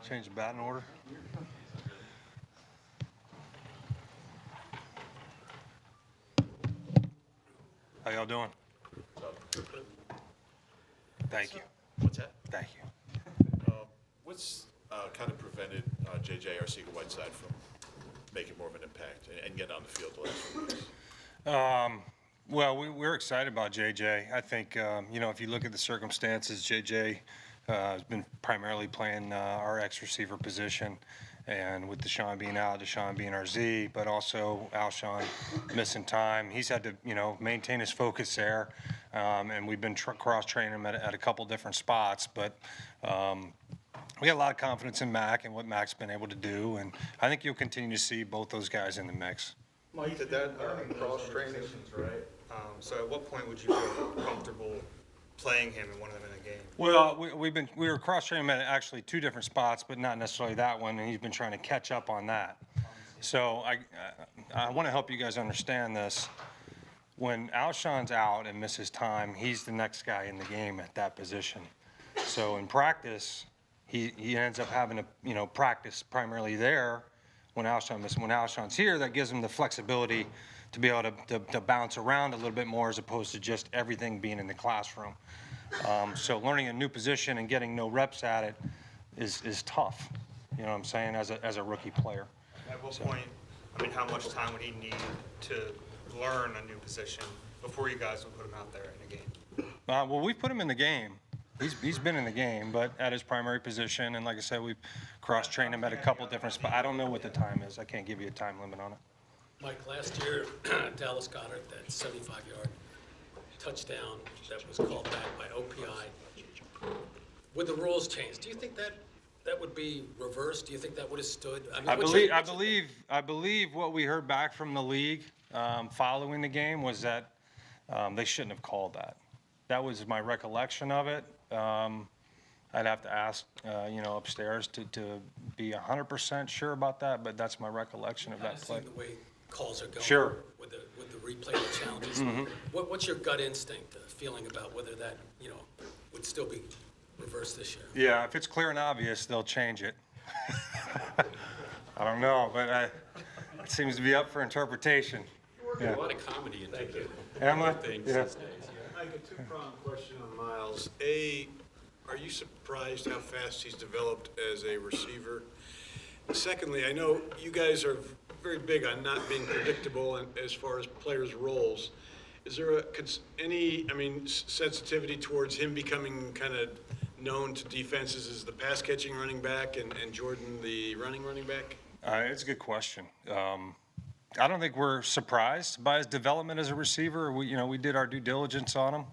Change the batting order. How y'all doing? Thank you. What's that? Thank you. What's kind of prevented J.J. arcega-whiteside from making more of an impact and getting on the field the last few weeks? Well, we're excited about JJ. I think, if you look at the circumstances, JJ has been primarily playing our X receiver position, and with Deshaun being out, Deshaun being our Z, but also Alshon missing time. He's had to, maintain his focus there, and we've been cross-training him at a couple different spots, but we got a lot of confidence in Mac and what Mac's been able to do, and I think you'll continue to see both those guys in the mix. Mike, did that cross-training, right? So at what point would you feel comfortable playing him and one of them in a game? Well, we were cross-training him at actually two different spots, but not necessarily that one, and he's been trying to catch up on that. So I want to help you guys understand this. When Alshon's out and misses time, he's the next guy in the game at that position. So in practice, he ends up having to practice primarily there when Alshon misses. When Alshon's here, that gives him the flexibility to be able to bounce around a little bit more as opposed to just everything being in the classroom. So learning a new position and getting no reps at it is tough, you know what I'm saying, as a rookie player. At what point, how much time would he need to learn a new position before you guys would put him out there in a game? Well, we put him in the game. He's been in the game, but at his primary position, and like I said, we've cross-trained him at a couple different spots. I don't know what the time is. I can't give you a time limit on it. Mike, last year, Dallas Goedert, that 75-yard touchdown that was called back by OPI. Would the rules change? Do you think that would be reversed? Do you think that would have stood? I believe what we heard back from the league following the game was that they shouldn't have called that. That was my recollection of it. I'd have to ask, upstairs to be 100% sure about that, but that's my recollection of that play. The way calls are going. Sure. With the replay of the challenges. Mm-hmm. What's your gut instinct, feeling about whether that, would still be reversed this year? Yeah, if it's clear and obvious, they'll change it. I don't know, but it seems to be up for interpretation. A lot of comedy into the Emma? things Yeah. these days. Mike, a two-pronged question on Miles. A, are you surprised how fast he's developed as a receiver? Secondly, I know you guys are very big on not being predictable as far as players' roles. Is there any sensitivity towards him becoming kind of known to defenses as the pass-catching running back and Jordan the running back? It's a good question. I don't think we're surprised by his development as a receiver. We did our due diligence on him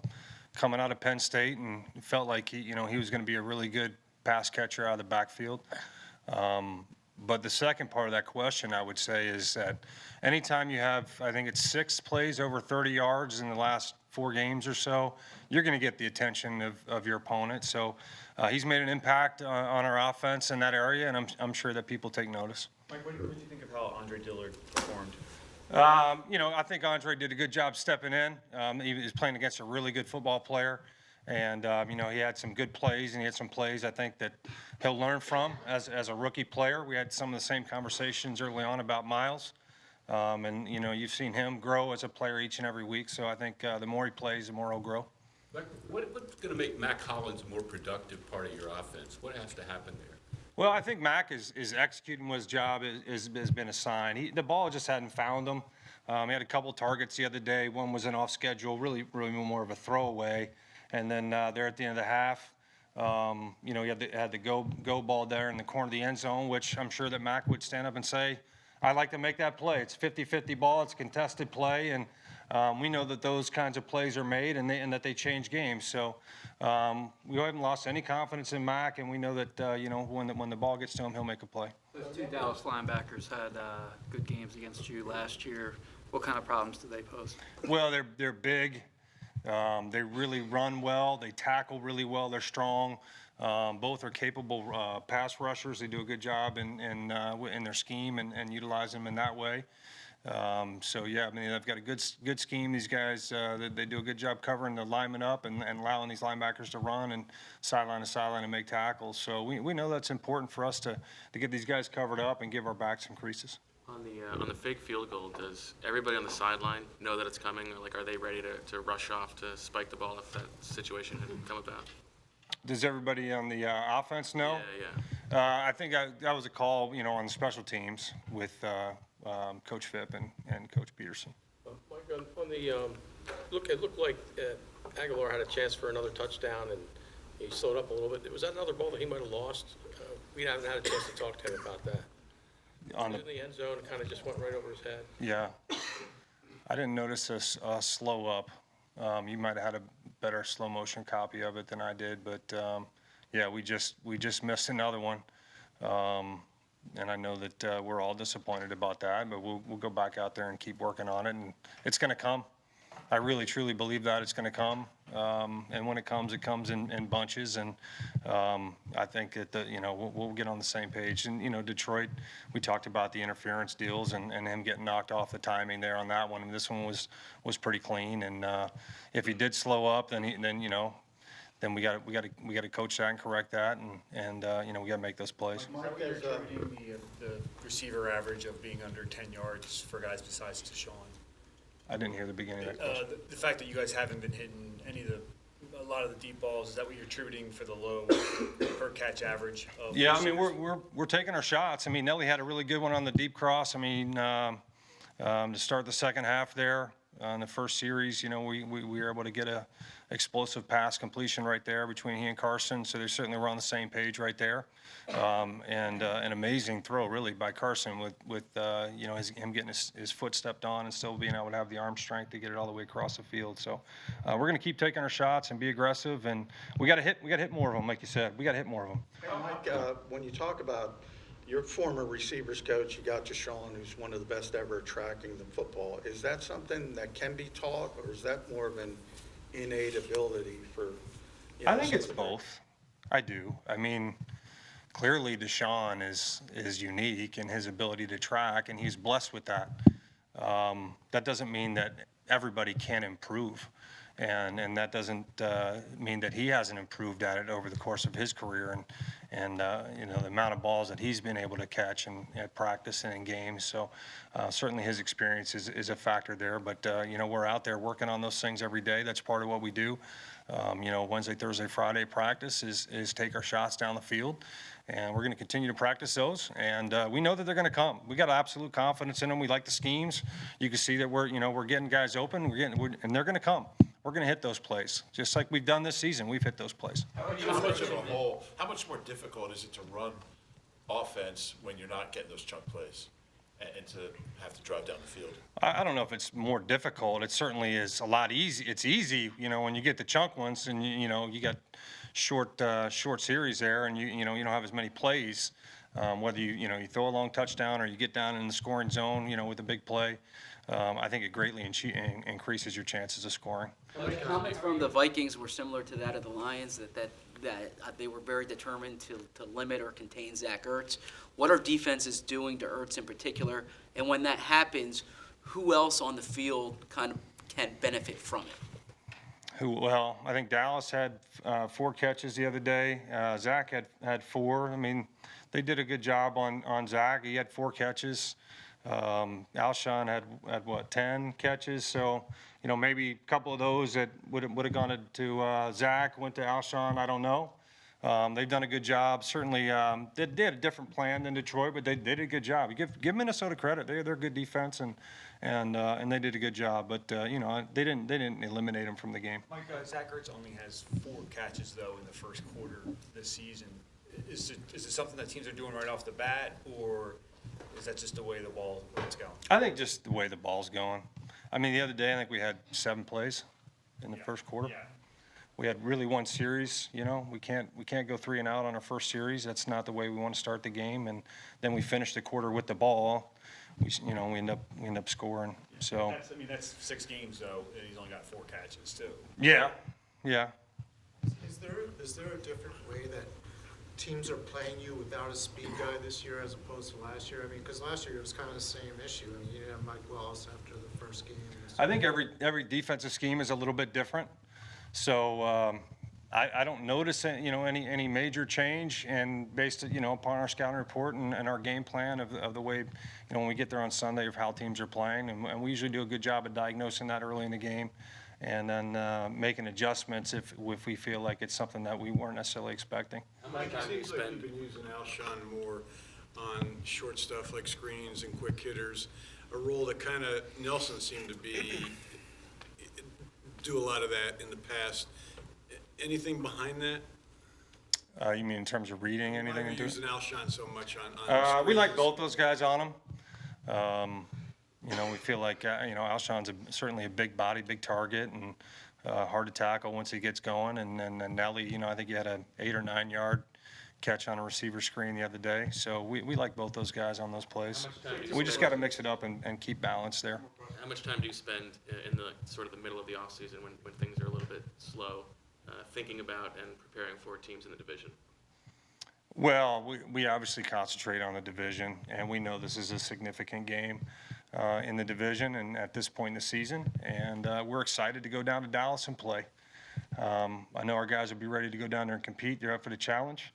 coming out of Penn State and felt like he was going to be a really good pass catcher out of the backfield. But the second part of that question, I would say, is that anytime you have, I think it's 6 plays over 30 yards in the last 4 games or so, you're going to get the attention of your opponent. So he's made an impact on our offense in that area, and I'm sure that people take notice. Mike, what did you think of how Andre Dillard performed? I think Andre did a good job stepping in. He was playing against a really good football player. And, he had some good plays, and he had some plays I think that he'll learn from as a rookie player. We had some of the same conversations early on about Miles. And, you've seen him grow as a player each and every week. So I think the more he plays, the more he'll grow. What's going to make Mac Hollins a more productive part of your offense? What has to happen there? Well, I think Mac is executing what his job has been assigned. The ball just hadn't found him. He had a couple targets the other day. One was an off schedule, really more of a throwaway. And then there at the end of the half, he had the go ball there in the corner of the end zone, which I'm sure that Mac would stand up and say, I'd like to make that play. It's 50-50 ball. It's a contested play. And we know that those kinds of plays are made and that they change games. So we haven't lost any confidence in Mac, and we know that, when the ball gets to him, he'll make a play. Those 2 Dallas linebackers had good games against you last year. What kind of problems do they pose? Well, they're big. They really run well. They tackle really well. They're strong. Both are capable pass rushers. They do a good job in their scheme and utilize them in that way. So yeah, I mean, they've got a good scheme. These guys, they do a good job covering the linemen up and allowing these linebackers to run and sideline to sideline and make tackles. So we know that's important for us to get these guys covered up and give our backs some creases. On the fake field goal, does everybody on the sideline know that it's coming? Or, like, are they ready to rush off to spike the ball if that situation had come about? Does everybody on the offense know? Yeah. I think that was a call, on the special teams with Coach Phipp and Coach Peterson. Mike, on the, it looked like Aguilar had a chance for another touchdown, and he slowed up a little bit. Was that another ball that he might have lost? We haven't had a chance to talk to him about that. On In the end zone, kind of just went right over his head. Yeah, I didn't notice a slow up. You might have had a better slow motion copy of it than I did, but yeah, we just missed another one, and I know that we're all disappointed about that. But we'll go back out there and keep working on it, and it's going to come. I really truly believe that it's going to come, and when it comes in bunches, and I think that we'll get on the same page. And Detroit, we talked about the interference deals and him getting knocked off the timing there on that one. And this one was pretty clean. And if he did slow up, then we got to coach that and correct that, and we got to make those plays. Is that what you're attributing the receiver average of being under 10 yards for guys besides Deshaun? I didn't hear the beginning of that question. The fact that you guys haven't been hitting a lot of the deep balls, is that what you're attributing for the low per catch average of Yeah, I receivers? mean, we're taking our shots. I mean, Nelly had a really good one on the deep cross. I mean, to start the second half there in the first series, we were able to get a explosive pass completion right there between he and Carson. So they certainly were on the same page right there. And an amazing throw really by Carson with him getting his foot stepped on and still being able to have the arm strength to get it all the way across the field. So we're going to keep taking our shots and be aggressive, and we got to hit more of them, like you said. We got to hit more of them. Mike, when you talk about your former receivers coach, you got Deshaun, who's one of the best ever at tracking the football. Is that something that can be taught, or is that more of an innate ability for? I think it's both. I do. I mean, clearly Deshaun is unique in his ability to track, and he's blessed with that. That doesn't mean that everybody can improve, and that doesn't mean that he hasn't improved at it over the course of his career, and the amount of balls that he's been able to catch and at practice and in games. So certainly his experience is a factor there. But we're out there working on those things every day. That's part of what we do. Wednesday, Thursday, Friday practice is take our shots down the field, and we're going to continue to practice those. And we know that they're going to come. We got absolute confidence in them. We like the schemes. You can see that we're getting guys open. And they're going to come. We're going to hit those plays, just like we've done this season. We've hit those plays. How much more difficult is it to run offense when you're not getting those chunk plays and to have to drive down the field? I don't know if it's more difficult. It certainly is a lot easy. It's easy, when you get the chunk ones and you got short series there, and you don't have as many plays. Whether you throw a long touchdown or you get down in the scoring zone, with a big play, I think it greatly increases your chances of scoring. The comments from the Vikings were similar to that of the Lions, that they were very determined to limit or contain Zach Ertz. What are defenses doing to Ertz in particular? And when that happens, who else on the field kind of can benefit from it? Well, I think Dallas had 4 catches the other day. Zach had 4. I mean, they did a good job on Zach. He had 4 catches. Alshon had what, 10 catches? So, maybe a couple of those that would have gone to Zach went to Alshon. I don't know. They've done a good job. Certainly, they had a different plan than Detroit, but they did a good job. You give Minnesota credit. They're a good defense, and they did a good job. But they didn't eliminate them from the game. Mike, Zach Ertz only has 4 catches though in the first quarter this season. Is it something that teams are doing right off the bat, or is that just the way the ball is going? I think just the way the ball's going. I mean, the other day I think we had 7 plays in the first quarter. Yeah. We had really one series. We can't go 3 and out on our first series. That's not the way we want to start the game. And then we finish the quarter with the ball. We end up scoring. So That's 6 games though, and he's only got 4 catches too. yeah. Is there a different way that teams are playing you without a speed guy this year as opposed to last year? I mean, because last year it was kind of the same issue. I mean, you didn't have Mike Wallace after the first game. I think every defensive scheme is a little bit different. So I don't notice any major change, and based upon our scouting report and our game plan of the way when we get there on Sunday of how teams are playing, and we usually do a good job of diagnosing that early in the game, and then making adjustments if we feel like it's something that we weren't necessarily expecting. Mike, it seems like you've been using Alshon more on short stuff like screens and quick hitters, a role that kind of Nelson seemed to do a lot of that in the past. Anything behind that? You mean in terms of reading anything? Why are you into it? using Alshon so much on We like screens? both those guys on them. We feel like Alshon's certainly a big body, big target, and hard to tackle once he gets going. And then Nelly, I think he had an 8 or 9 yard catch on a receiver screen the other day. So we like both those guys on those plays. How much time do you We just spend- got to mix it up and keep balance there. How much time do you spend in the sort of the middle of the offseason when things are a little bit slow, thinking about and preparing for teams in the division? Well, we obviously concentrate on the division, and we know this is a significant game in the division and at this point in the season. And we're excited to go down to Dallas and play. I know our guys will be ready to go down there and compete. They're up for the challenge.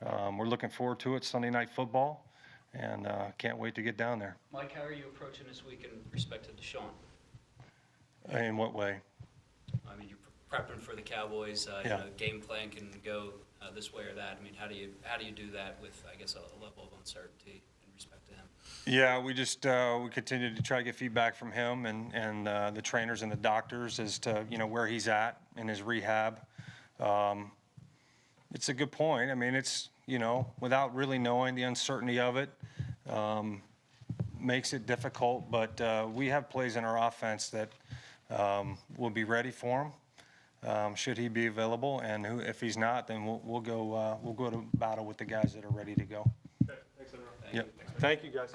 We're looking forward to it, Sunday Night Football, and can't wait to get down there. Mike, how are you approaching this week in respect to Deshaun? In what way? I mean, you're prepping for the Cowboys. Yeah. Game plan can go this way or that. I mean, how do you do that with, I guess, a level of uncertainty in respect to him? Yeah, we just we continue to try to get feedback from him and the trainers and the doctors as to where he's at in his rehab. It's a good point. I mean, it's without really knowing the uncertainty of it, makes it difficult. But we have plays in our offense that will be ready for him. Should he be available, and if he's not, then we'll go to battle with the guys that are ready to go. Okay, thanks, everyone. Yep. Thank you, guys.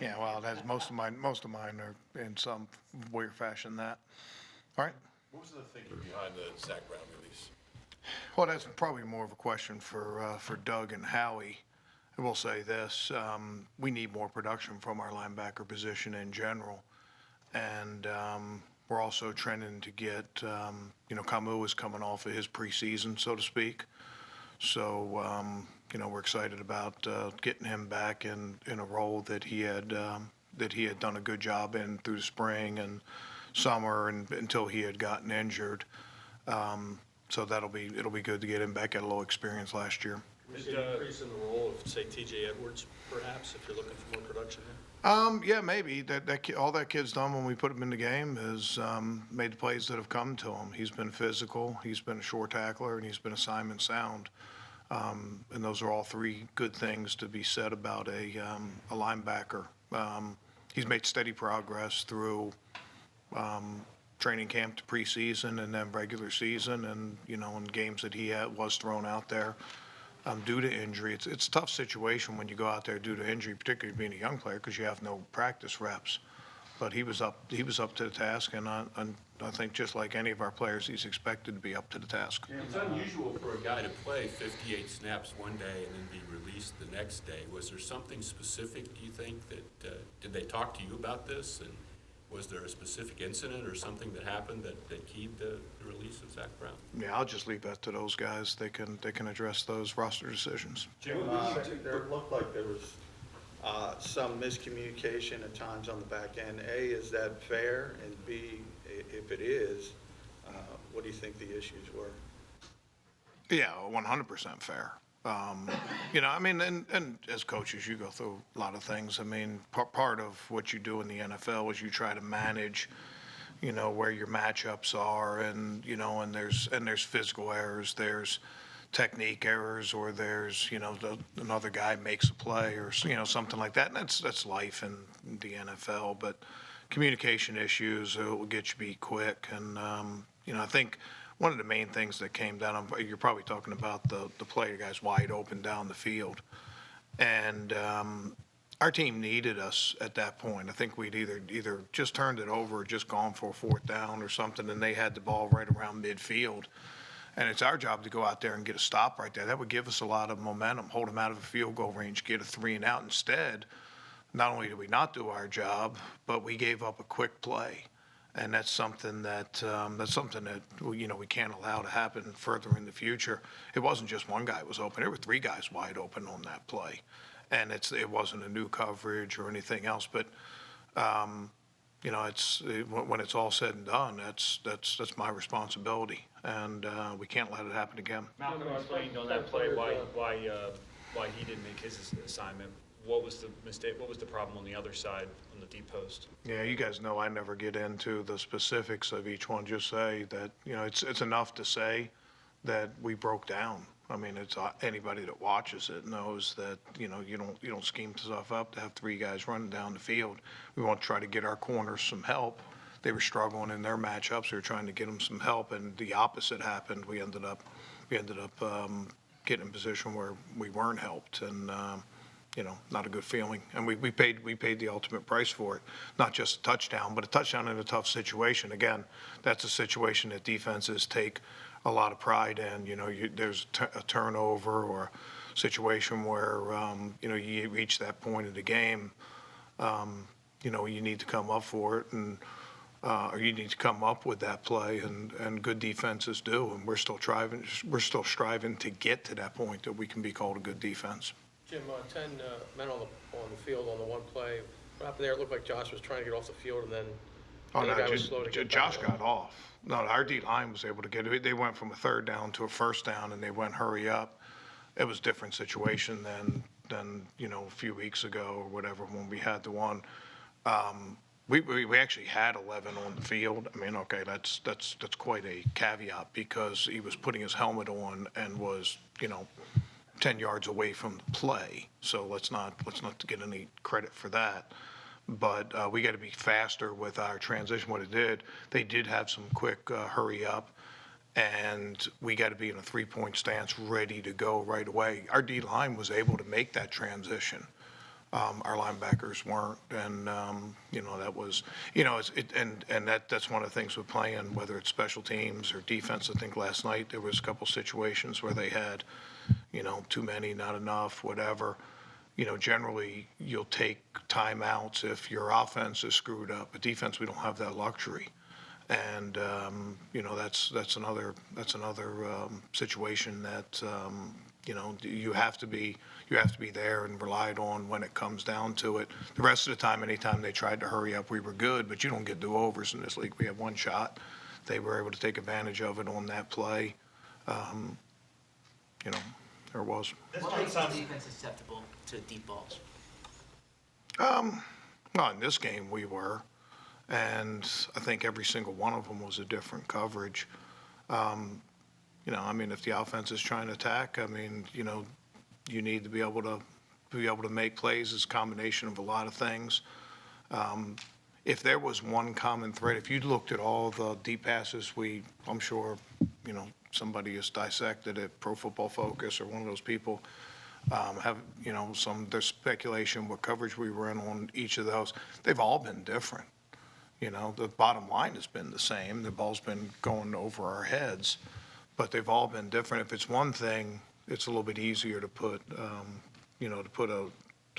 Yeah, well, that's most of mine are in some way or fashion that. All right. What was the thinking behind the Zach Brown release? Well, that's probably more of a question for Doug and Howie. I will say this, we need more production from our linebacker position in general. And we're also trending to get, Camus is coming off of his preseason, so to speak. So, we're excited about getting him back in a role that he had done a good job in through the spring and summer and until he had gotten injured. So it'll be good to get him back at a low experience last year. Is an increase in the role of, say, T.J. Edwards, perhaps, if you're looking for more production there? Yeah, maybe. All that kid's done when we put him in the game is made the plays that have come to him. He's been physical, he's been a short tackler, and he's been assignment sound. And those are all three good things to be said about a linebacker. He's made steady progress through training camp to preseason and then regular season, and in games that he was thrown out there. Due to injury, it's a tough situation when you go out there due to injury, particularly being a young player, because you have no practice reps. But he was up to the task, and I think just like any of our players, he's expected to be up to the task. It's unusual for a guy to play 58 snaps one day and then be released the next day. Was there something specific, do you think, that did they talk to you about this? And was there a specific incident or something that happened that keyed the release of Zach Brown? Yeah, I'll just leave that to those guys. They can address those roster decisions. There looked like there was some miscommunication at times on the back end. A, is that fair? And B, if it is, what do you think the issues were? Yeah, 100% fair. And as coaches, you go through a lot of things. I mean, part of what you do in the NFL is you try to manage, where your matchups are, and there's physical errors, there's technique errors, or there's another guy makes a play or something like that. And that's life in the NFL. But communication issues will get you beat quick, and I think one of the main things that came down, you're probably talking about the play, guys wide open down the field. And our team needed us at that point. I think we'd either just turned it over or just gone for a fourth down or something, and they had the ball right around midfield. And it's our job to go out there and get a stop right there. That would give us a lot of momentum, hold them out of the field goal range, get a 3 and out. Instead, not only did we not do our job, but we gave up a quick play. And that's something that we can't allow to happen further in the future. It wasn't just one guy was open; there were 3 guys wide open on that play, and it wasn't a new coverage or anything else. But when it's all said and done, that's my responsibility, and we can't let it happen again. Malcolm explained on that play why he didn't make his assignment. What was the mistake? What was the problem on the other side on the deep post? Yeah, you guys know I never get into the specifics of each one. Just say that it's enough to say that we broke down. I mean, it's anybody that watches it knows that you don't scheme stuff up to have 3 guys running down the field. We want to try to get our corners some help. They were struggling in their matchups. We were trying to get them some help, and the opposite happened. We ended up getting in a position where we weren't helped, and not a good feeling. And we paid the ultimate price for it. Not just a touchdown, but a touchdown in a tough situation. Again, that's a situation that defenses take a lot of pride in. There's a turnover or a situation where, you reach that point of the game, you need to come up for it, and or you need to come up with that play, and good defenses do. And we're still striving to get to that point that we can be called a good defense. Jim, 10 men on the field on the one play. What happened there? It looked like Josh was trying to get off the field, and then the other guy was slow to get Josh back. got off. No, our D-line was able to get it. They went from a 3rd down to a 1st down, and they went hurry up. It was a different situation than a few weeks ago or whatever when we had the one. We actually had 11 on the field. I mean, okay, that's quite a caveat because he was putting his helmet on and was 10 yards away from the play. So let's not get any credit for that. But we got to be faster with our transition. What it did, they did have some quick hurry up, and we got to be in a 3-point stance ready to go right away. Our D-line was able to make that transition. Our linebackers weren't, and, that was, that's one of the things with playing, whether it's special teams or defense. I think last night there was a couple situations where they had, too many, not enough, whatever. Generally, you'll take timeouts if your offense is screwed up. But defense, we don't have that luxury. And, that's another situation that, you have to be there and relied on when it comes down to it. The rest of the time, anytime they tried to hurry up, we were good, but you don't get do-overs in this league. We have one shot. They were able to take advantage of it on that play. There was. What makes the defense susceptible to deep balls? Well, in this game, we were. And I think every single one of them was a different coverage. If the offense is trying to attack, you need to be able to make plays. It's a combination of a lot of things. If there was one common thread, if you looked at all the deep passes, I'm sure, somebody has dissected it, Pro Football Focus or one of those people, there's speculation what coverage we were in on each of those. They've all been different. The bottom line has been the same. The ball's been going over our heads, but they've all been different. If it's one thing, it's a little bit easier to put, to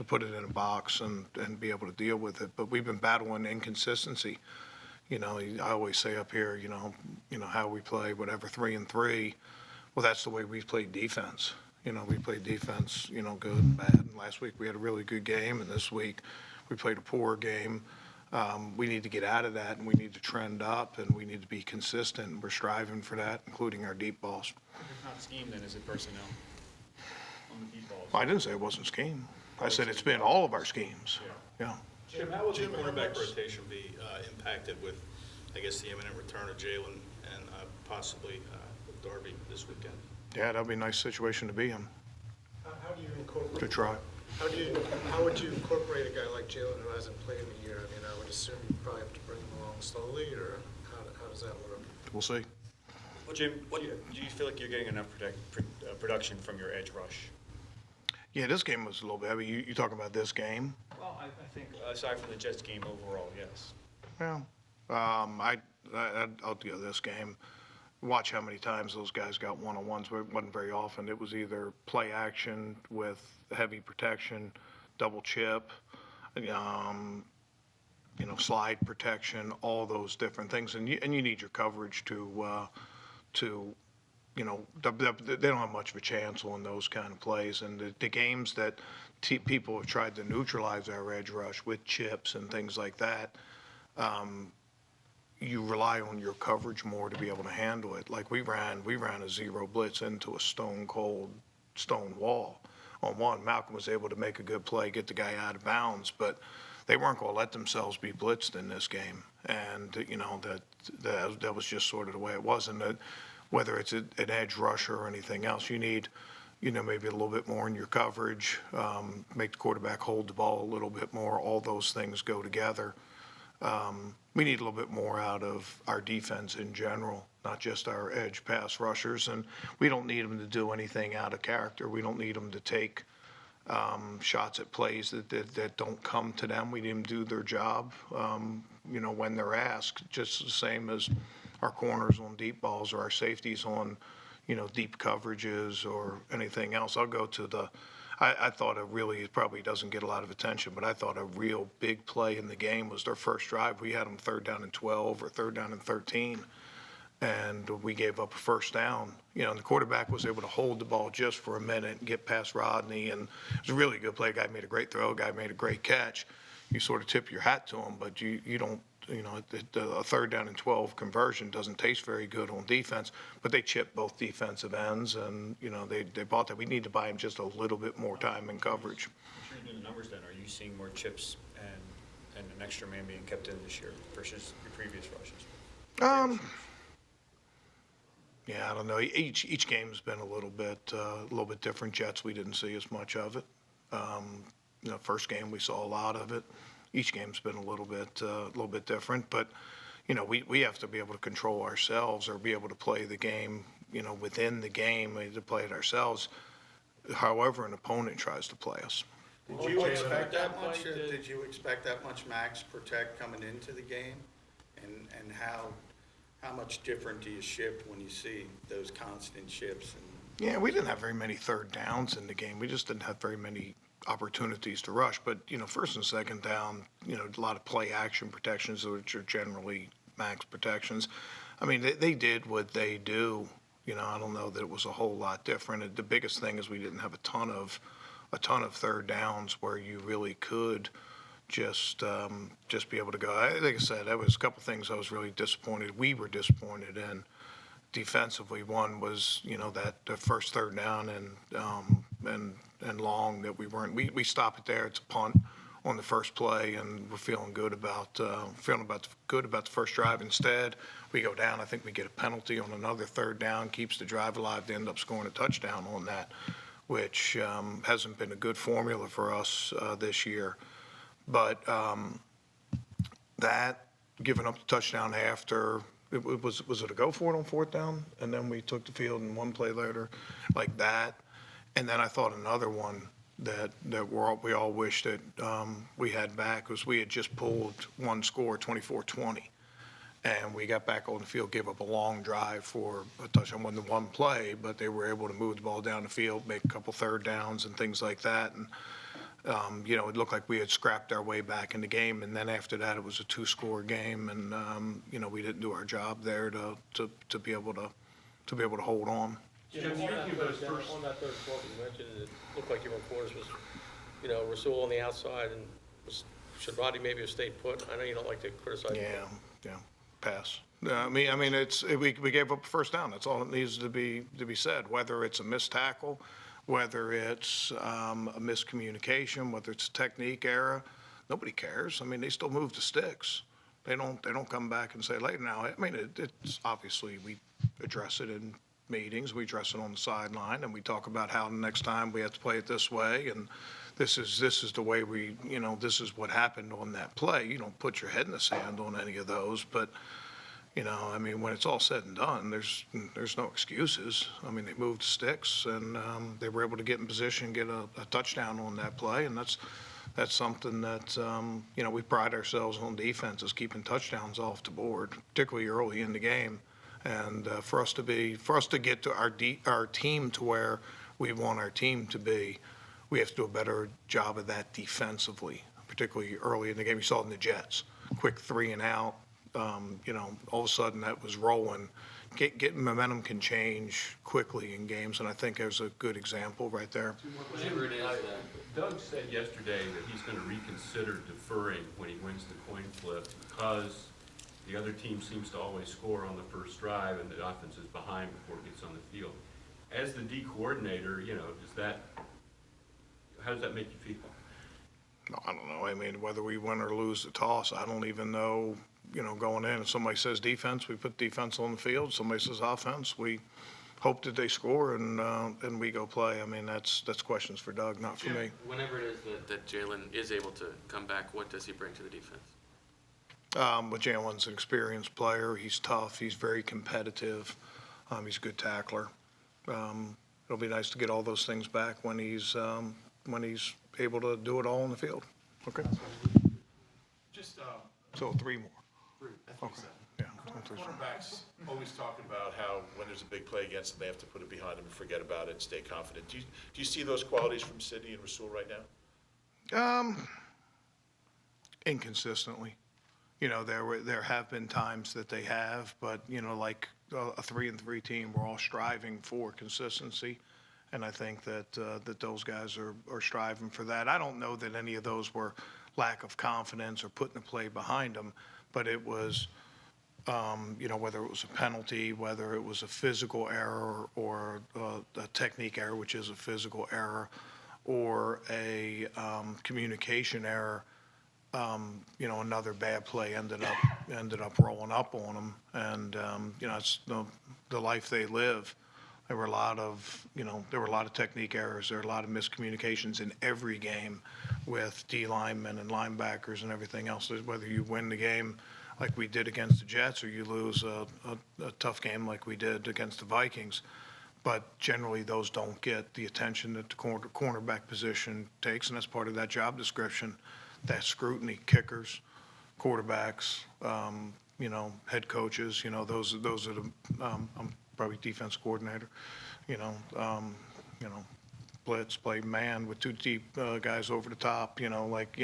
put it in a box and be able to deal with it. But we've been battling inconsistency. I always say up here, how we play, whatever, 3-3. Well, that's the way we've played defense. We played defense, good and bad. And last week we had a really good game, and this week we played a poor game. We need to get out of that, and we need to trend up, and we need to be consistent. We're striving for that, including our deep balls. If it's not scheme, then is it personnel on the deep balls? I didn't say it wasn't scheme. I said it's been all of our schemes. Yeah. Jim, how will the cornerback rotation be impacted with, I guess, the imminent return of Jalen and possibly Darby this weekend? Yeah, that'd be a nice situation to be in, How do you incorporate? to try. How would you incorporate a guy like Jalen who hasn't played in a year? I would assume you probably have to bring him along slowly, or how does that work? We'll see. Well, Jim, do you feel like you're getting enough production from your edge rush? Yeah, this game was a little bit. You talking about this game? Well, I think aside from the Jets game overall, yes. Yeah. I'll go this game. Watch how many times those guys got one-on-ones. It wasn't very often. It was either play action with heavy protection, double chip, slide protection, all those different things. And you need your coverage to they don't have much of a chance on those kind of plays. And the games that people have tried to neutralize our edge rush with chips and things like that, you rely on your coverage more to be able to handle it. Like we ran a zero blitz into a stone wall on one. Malcolm was able to make a good play, get the guy out of bounds, but they weren't going to let themselves be blitzed in this game. And, that was just sort of the way it was. And that whether it's an edge rusher or anything else, you need, maybe a little bit more in your coverage, make the quarterback hold the ball a little bit more. All those things go together. We need a little bit more out of our defense in general, not just our edge pass rushers. And we don't need them to do anything out of character. We don't need them to take shots at plays that don't come to them. We need them to do their job, when they're asked, just the same as our corners on deep balls or our safeties on, deep coverages or anything else. I'll go to I thought it probably doesn't get a lot of attention, but I thought a real big play in the game was their first drive. We had them 3rd down and 12 or 3rd down and 13, and we gave up a first down. And the quarterback was able to hold the ball just for a minute and get past Rodney, and it was a really good play. Guy made a great throw. Guy made a great catch. You sort of tip your hat to him, but you don't. A 3rd down and 12 conversion doesn't taste very good on defense, but they chipped both defensive ends, and, they bought that. We need to buy them just a little bit more time in coverage. I'm sure you're doing the numbers then. Are you seeing more chips and an extra man being kept in this year versus your previous rushes? Yeah, I don't know. Each game's been a little bit different. Jets, we didn't see as much of it. First game we saw a lot of it. Each game's been a little bit different, but we have to be able to control ourselves or be able to play the game, within the game, to play it ourselves. However, an opponent tries to play us. Did you expect that much? Did you expect that much max protect coming into the game? And how much different do you shift when you see those constant shifts? Yeah, we didn't have very many third downs in the game. We just didn't have very many opportunities to rush. But, first and second down, a lot of play action protections, which are generally max protections. I mean, they did what they do. I don't know that it was a whole lot different. The biggest thing is we didn't have a ton of third downs where you really could just be able to go. Like I said, that was a couple things I was really disappointed. We were disappointed in defensively. One was, that the first third down and long that we weren't. We stop it there. It's a punt on the first play, and we're feeling good about the first drive. Instead, we go down. I think we get a penalty on another third down, keeps the drive alive. They end up scoring a touchdown on that, which hasn't been a good formula for us this year. But that giving up the touchdown after was it a go for it on fourth down, and then we took the field in one play later, like that, and then I thought another one that we all wish that we had back was we had just pulled one score, 24-20, and we got back on the field, gave up a long drive for a touchdown. Wasn't one play, but they were able to move the ball down the field, make a couple third downs and things like that, and it looked like we had scrapped our way back in the game, and then after that it was a two-score game, and we didn't do our job there to be able to hold on. Yeah, on that third quarter, you mentioned it looked like your reporters was, Rasul on the outside, and should Roddy maybe have stayed put? I know you don't like to criticize. Yeah, pass. I mean, we gave up a first down. That's all it needs to be said. Whether it's a missed tackle, whether it's a miscommunication, whether it's a technique error, nobody cares. I mean, they still move the sticks. They don't come back and say later. Now, I mean, it's obviously we address it in meetings, we address it on the sideline, and we talk about how the next time we have to play it this way, and this is the way this is what happened on that play. You don't put your head in the sand on any of those, but I mean, when it's all said and done, there's no excuses. I mean, they moved sticks, and they were able to get in position, get a touchdown on that play, and that's something that we pride ourselves on defense, is keeping touchdowns off the board, particularly early in the game. And for us to get to our team to where we want our team to be, we have to do a better job of that defensively, particularly early in the game. You saw it in the Jets, quick 3 and out. All of a sudden that was rolling. Getting momentum can change quickly in games, and I think there's a good example right there. Whatever it is Doug said yesterday that he's going to reconsider deferring when he wins the coin flip because the other team seems to always score on the first drive and the offense is behind before it gets on the field. As the D coordinator, how does that make you feel? No, I don't know. I mean, whether we win or lose the toss, I don't even know, going in. If somebody says defense, we put defense on the field. Somebody says offense, we hope that they score and we go play. I mean, that's questions for Doug, not for me. Whenever it is that Jalen is able to come back, what does he bring to the defense? But Jalen's an experienced player. He's tough. He's very competitive. He's a good tackler. It'll be nice to get all those things back when he's able to do it all on the field. Okay. Just, So 3 more. Okay. Yeah. cornerbacks always talk about how when there's a big play against them, they have to put it behind them and forget about it and stay confident. Do you see those qualities from Sidney and Rasul right now? Inconsistently. There have been times that they have, but, like a 3-3 team, we're all striving for consistency. And I think that those guys are striving for that. I don't know that any of those were lack of confidence or putting the play behind them, but it was, whether it was a penalty, whether it was a physical error or a technique error, which is a physical error, or a communication error. Another bad play ended up rolling up on them, and it's the life they live. There were a lot of technique errors. There were a lot of miscommunications in every game with D linemen and linebackers and everything else. Whether you win the game like we did against the Jets or you lose a tough game like we did against the Vikings, But generally, those don't get the attention that the cornerback position takes, and that's part of that job description, that scrutiny, kickers, quarterbacks, head coaches, those are the, I'm probably defense coordinator, blitz, play man with two deep guys over the top,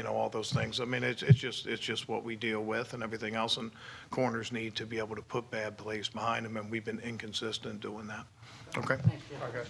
all those things. I mean, it's just what we deal with and everything else, and corners need to be able to put bad plays behind them, and we've been inconsistent doing that. Okay? Thanks, Jim. Okay.